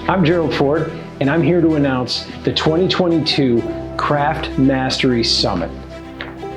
I'm Gerald Ford, and I'm here to announce the 2022 Craft Mastery Summit.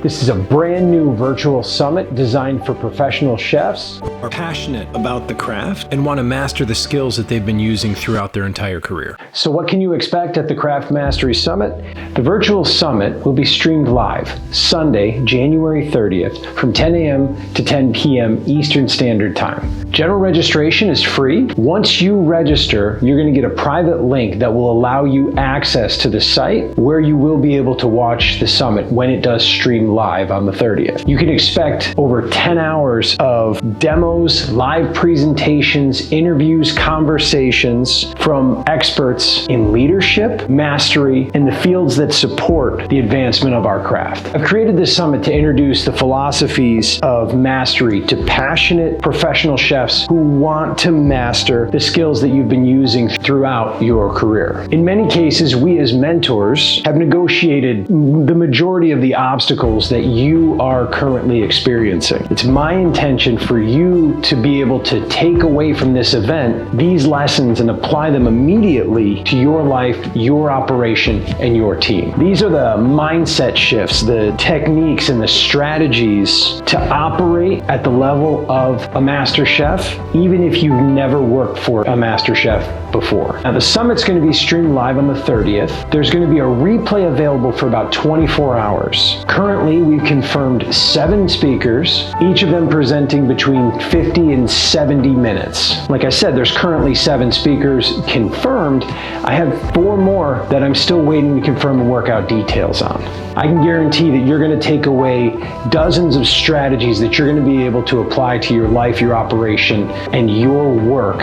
This is a brand new virtual summit designed for professional chefs who are passionate about the craft and want to master the skills that they've been using throughout their entire career. So what can you expect at the Craft Mastery Summit? The virtual summit will be streamed live Sunday, January 30th from 10 a.m. to 10 p.m. Eastern Standard Time. General registration is free. Once you register, you're going to get a private link that will allow you access to the site where you will be able to watch the summit when it does stream live on the 30th. You can expect over 10 hours of demos, live presentations, interviews, conversations from experts in leadership, mastery, and the fields that support the advancement of our craft. I've created this summit to introduce the philosophies of mastery to passionate professional chefs who want to master the skills that you've been using throughout your career. In many cases, we as mentors have negotiated the majority of the obstacles that you are currently experiencing. It's my intention for you to be able to take away from this event these lessons and apply them immediately to your life, your operation, and your team. These are the mindset shifts, the techniques, and the strategies to operate at the level of a master chef, even if you've never worked for a master chef before. Now, the summit's going to be streamed live on the 30th. There's going to be a replay available for about 24 hours. Currently, we've confirmed 7 speakers, each of them presenting between 50 and 70 minutes. Like I said, there's currently 7 speakers confirmed. I have 4 more that I'm still waiting to confirm and work out details on. I can guarantee that you're going to take away dozens of strategies that you're going to be able to apply to your life, your operation, and your work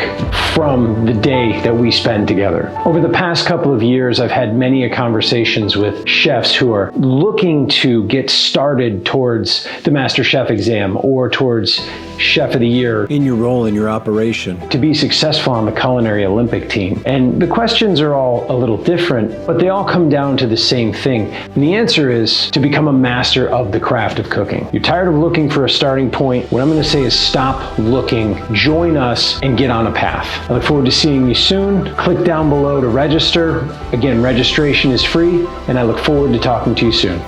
from the day that we spend together. Over the past couple of years, I've had many conversations with chefs who are looking to get started towards the Master Chef exam or towards Chef of the Year in your role in your operation, to be successful on the Culinary Olympic Team. And the questions are all a little different, but they all come down to the same thing. And the answer is to become a master of the craft of cooking. You're tired of looking for a starting point? What I'm going to say is stop looking, join us, and get on a path. I look forward to seeing you soon. Click down below to register. Again, registration is free, and I look forward to talking to you soon.